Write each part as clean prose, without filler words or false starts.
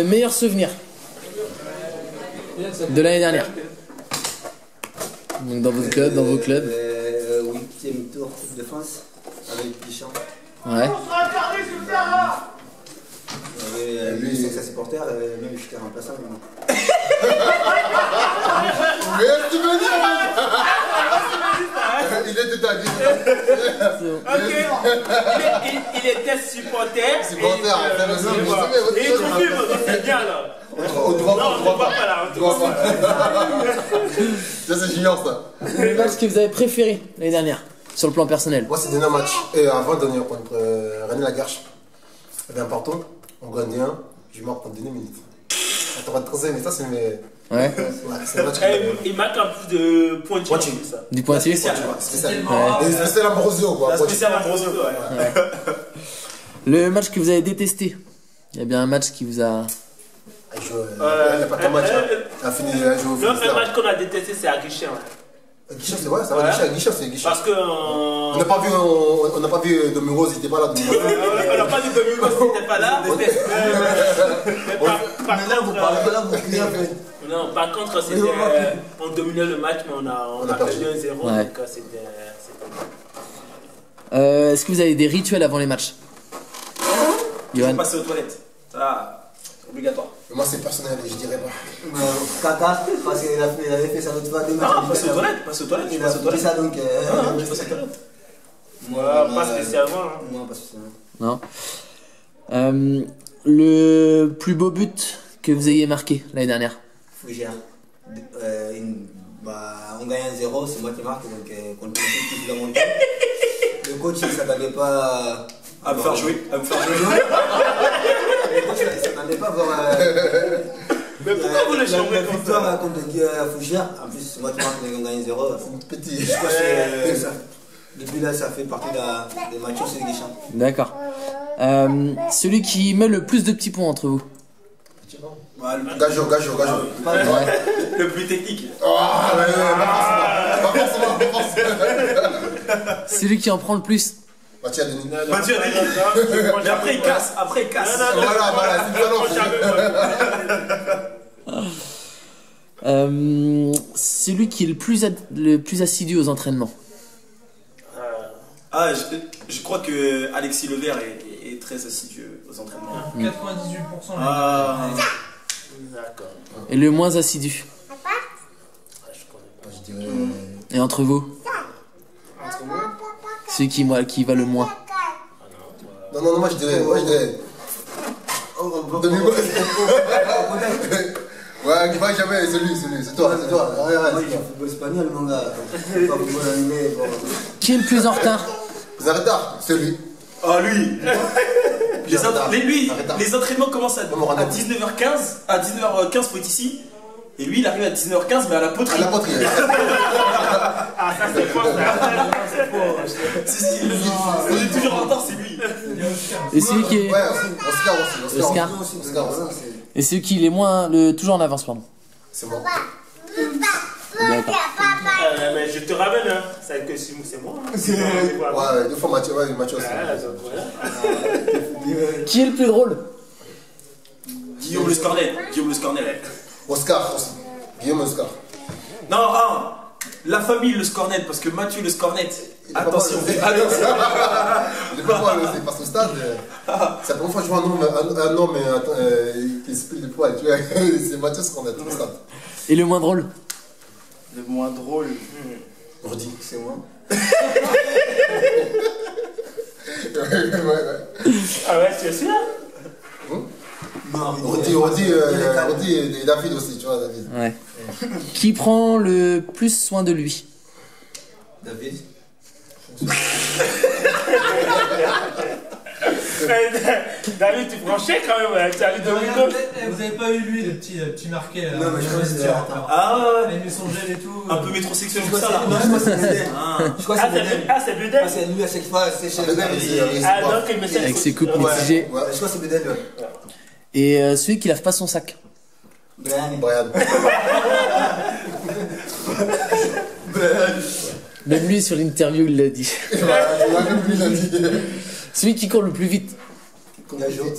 Le meilleur souvenir de l'année dernière. Donc dans vos clubs, Huitième tour de France avec Deschamps. Ouais. Lui, c'est sa supporter, même j'étais remplaçant. Mais tu veux dire il est dedans. Ok. Il était supporter. Supporter, et il confirme, c'est bien là. On doit pas là. Ça c'est junior ça. Le match que vous avez préféré l'année dernière, sur le plan personnel. Moi c'est le dernier match. Et avant-dernier contre René Lagarche. Il y avait un parton, on gagne 1, je marque en dernière minute. Attends, 35, mais ça c'est mes. Ouais. C'est le match. Il marque en plus de pointu. Du pointu. Spécial. Ouais. Et spécial Ambrosio quoi. La spéciale Ambrosio, ouais. Le match que vous avez détesté. Il y a bien un match qui vous a... Il n'y a pas de match. Il a fini à jouer au Le seul match qu'on a détesté, c'est à Guichet. Guichet, c'est vrai, ça va, Guichet, c'est Guichet. Parce que. On n'a pas vu Domingos, il n'était pas là. On n'a pas vu Domingos, il n'était pas là. Par contre, on dominait le match, mais on a perdu 1-0. Ouais. Donc c'était. Est-ce que vous avez des rituels avant les matchs? Johan. Passer aux toilettes. Ça, c'est obligatoire. Moi, c'est personnel, je dirais pas. Caca, parce qu'il avait fait ça l'autre fois. Non, passer aux toilettes. Il a fait ça donc. Je passe aux toilettes. Moi, pas spécialement. Moi, pas spécialement. Non. Le plus beau but que vous ayez marqué l'année dernière? Fougère. On gagne 1-0, c'est moi qui marque, donc contre l'équipe qui l'a monté. Le coach il ne s'attendait pas à me faire jouer. Le coach il ne s'attendait pas à voir. Mais pourquoi vous le changez comme victoire contre Fougère? En plus, c'est moi qui marque, on gagne 0. Petit. Je crois que c'est ça. Depuis là, ça fait partie des matchs, c'est Deschamps. D'accord. Celui qui met le plus de petits points entre vous? Gajo. Le plus technique. Pas forcément. Celui qui en prend le plus? Mathieu Denis. Mais après, il casse. Voilà, Celui qui est le plus assidu aux entraînements? Je crois que Alexis Levert est très assidu aux entraînements. 98%. D'accord. Et le moins assidu? Je dirais. Et entre vous? Celui qui va le moins? Non, moi je dirais. Domingos. Ouais, qui va jamais, c'est lui, c'est toi. Moi, je suis football espagnol, mon gars. Pas football animé. Qui est le plus en retard? Vous êtes en retard, c'est lui. Ah, lui les entraînements commencent à 19h15. À 19h15, faut être ici. Et lui, il arrive à 19h15, mais à la poterie. À la poterie. Ah, ça c'est faux, ça. On est toujours en retard, c'est lui. Et celui qui est... Ouais, Oscar aussi. Et celui qui est toujours en avance, pardon. C'est moi. D'accord. Mais je te ramène, hein. C'est que c'est moi. Ouais, 2 fois Mathieu aussi. Qui est le plus drôle? Guillaume Le Scornet. Oscar aussi. Guillaume Oscar. Non, la famille Le Scornet, parce que Mathieu Le Scornet. Attention. Il est pas mal, c'est parce qu'au stade. C'est la première fois que je vois un homme qui se pile de poids. C'est Mathieu Scornet au stade. Et le moins drôle? Le moins drôle. Rodi. C'est moi. Ouais. Ah ouais, tu es sûr? Rodi et David aussi, tu vois, David. Ouais. Qui prend le plus soin de lui? David. David, tu prends cher quand même, tu as vu Domingos. Vous avez pas eu lui, le petit marqué là? Non, mais je crois que c'était en retard. Ah, Il met son gel et tout. un peu métrosexuel comme ça là. Non, je crois que c'est Bedel. Je crois que c'est Bedel. Ah, c'est Bedel. Parce que lui, à chaque fois, c'est chez Bedel. Ah, donc il me sert. Avec ses coupes mitigées. Ouais, je crois que c'est Bedel. Et celui qui lave pas son sac? Brian. Même lui sur l'interview il l'a dit. Même lui, il a dit. Celui qui court le plus vite? Gajo.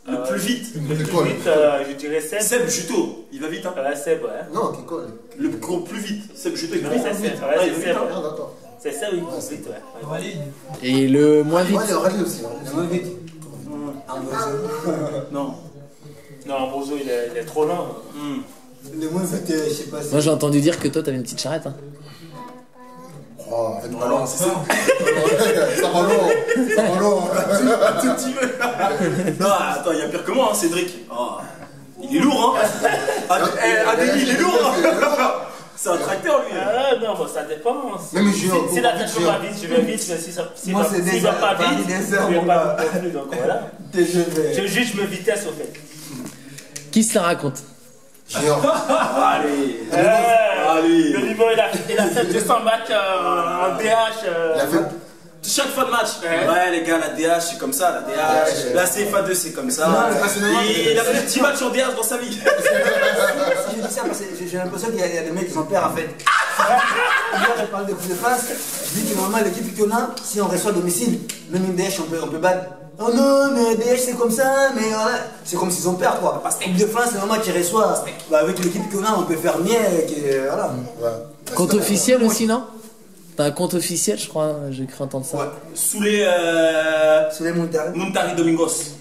Le plus plus vite. Le plus Kikol. vite, je dirais Seb. Seb Juto, il va vite. Hein. Ouais, Seb, ouais. Non, Kikol. Le gros plus vite. Seb Juto, il va Oui, vite. c'est Seb. Ah, Ouais, il va c'est vite, Seb. hein. Ah, d'accord. C'est ça, oui, plus vite, ouais. Valide. Et le moins vite. Ouais, il y a Rallye aussi. Hein. Le moins vite. Non. Non, Ambrosio, il est trop lent. Le moins vite, je sais pas si. Moi j'ai entendu dire que toi t'avais une petite charrette. Hein. Oh, avec Non, ballon. c'est ça. Ça va long. Ça va long. Tout petit peu. Non, attends, il y a pire que moi, hein, Cédric. Oh, il est lourd, hein. Adélie, il est lourd, hein. C'est un tracteur, lui. Ah non, bon, ça dépend. Même Julien, Si la tête va vite, je vais vite, mais si Moi, va, c'est s'il des va pas heures, vite, des je heures, vais mon pas gars. vite non plus, donc voilà. Je vais. Je juge mes vitesses, au fait. Qui se la raconte? Junior. Allez. Le niveau, il a fait 200 matchs en DH. Il a fait. Chaque fin de match. Ouais, les gars, la DH, c'est comme ça. La DH. La CFA2, c'est comme ça. Non, mais parce que non, Il a fait 10 matchs en DH dans sa vie. Si je dis ça, parce que j'ai l'impression qu'il y a des mecs qui sont pères en fait. Hier, je parle de coups de face. Je dis que normalement, l'équipe qu'on a, si on reçoit à domicile, même une DH, on peut battre. Oh non, mais DH c'est comme ça, mais voilà. C'est comme s'ils ont peur quoi. Coupe de France, c'est vraiment qui reçoit. Bah, avec l'équipe qu'on a, on peut faire mieux. Voilà. Ouais. Compte officiel aussi, non? T'as un compte officiel, je crois, j'ai cru entendre ça. Ouais. Sous les C'est les montagnes. Montari Domingos.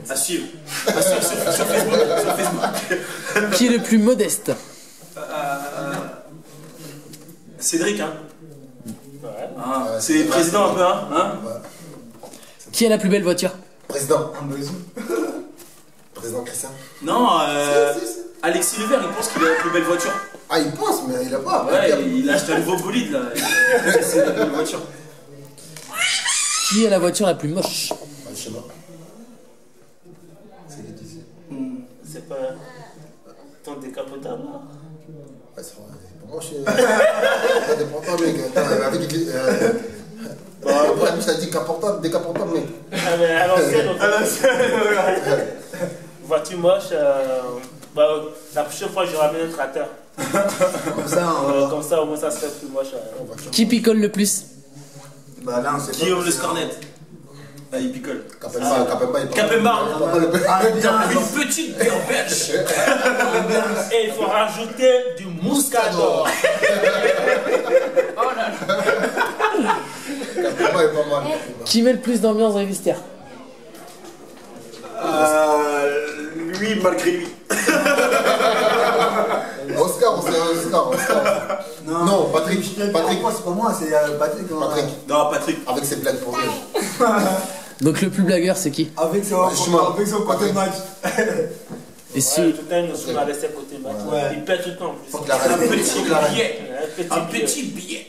À suivre. À suivre sur Facebook. Sur Facebook. Qui est le plus modeste? Cédric, hein. Ouais. Ah, c'est président un peu, hein. Qui a la plus belle voiture? Président. Un besoin. Président Christian. Non, Si. Alexis Levert, il pense qu'il a la plus belle voiture. Ah, il pense, mais il a pas. Ouais, il a acheté un nouveau bolide là. C'est la belle voiture. Qui a la voiture la plus moche? Ah, je sais pas. C'est pas ton décapotable, là? Ouais, c'est vrai. Pour moi, je suis. Pas déportable, mec. Attends, avec. Ouais, ça dit décapotable, mec. Ah, mais à l'ancienne, voiture moche, bah, la prochaine fois, je ramène un tracteur. Comme ça, Comme ça, au moins, ça serait plus moche. Qui picole le plus? Bah là, on sait pas. Guillaume Le Scornet. Ah, il picole. Capemba, il Capemba. Ambiance. Une petite belge. Et il faut rajouter du Moscato. Capemba est pas mal. Qui met le plus d'ambiance dans les vestiaires? Lui, malgré lui. Oscar. Non, Patrick. C'est pas moi, c'est Patrick. Non, Patrick. Avec ses blagues pour lui. Donc le plus blagueur, c'est qui? Avec son côté match. Et Tout le temps, il nous souvient à laisser côté match. Ouais. Il perd tout le temps en plus. Faut qu'il arrête. Un petit billet. Un billet. petit billet.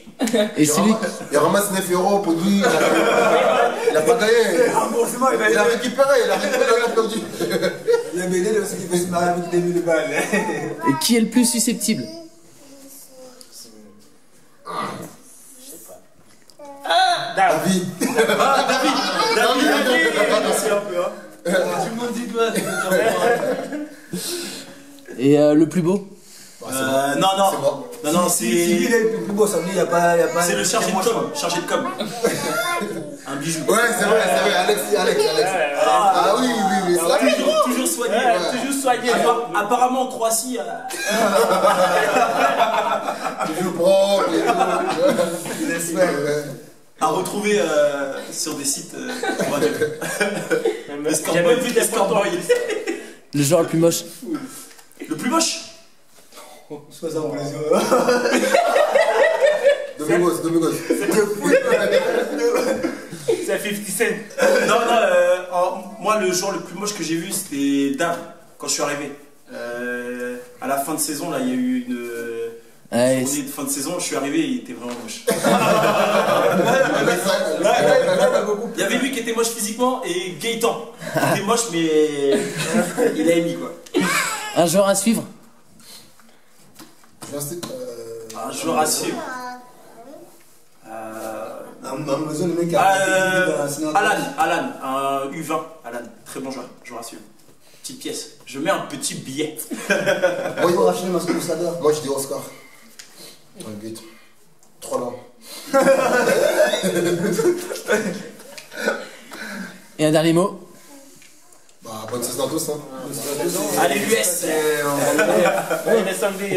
Et celui... Il ramasse 9 euros pour lui. Il a pas gagné. Remboursement, Il a récupéré, il a perdu. Le BD de ce qui fait se marier avec des 1000 balles. Et qui est le plus susceptible? David. C'est un peu, hein. Tout le monde dit toi. Et le plus beau? Non, C'est moi. non, Si lui il est le plus beau, ça veut dire qu'il n'y a pas. c'est le chargé de com. Chargé de com. Un bijou. Ouais, c'est vrai. Alex. Ah oui, c'est là. Toujours soigné. Toujours soigné. Apparemment en Croatie. Toujours propre et tout. J'espère. À retrouver sur des sites radio. J'ai même vu des photos. Le joueur le plus moche? Le plus moche. Sois en plaisir. Domingos. C'est 50 Cent. Non, moi le joueur le plus moche que j'ai vu c'était Dave quand je suis arrivé. À la fin de saison, là, il y a eu une Ouais, journée de fin de saison, je suis arrivé, il était vraiment moche. Il y avait lui qui était moche physiquement et Gaëtan qui était moche mais il a émis quoi. un joueur à suivre? Un joueur à suivre. Un besoin de mec Alan, un U20, Alan, très bon joueur à suivre. Petite pièce, je mets un petit billet. Moi, il faut racheter ma ambassadeur. Moi, je dis Oscar. Dans le but. 3 langues. Et un dernier mot? Bah, bonne saison à tous. Hein. Allez, l'US. On est samedi.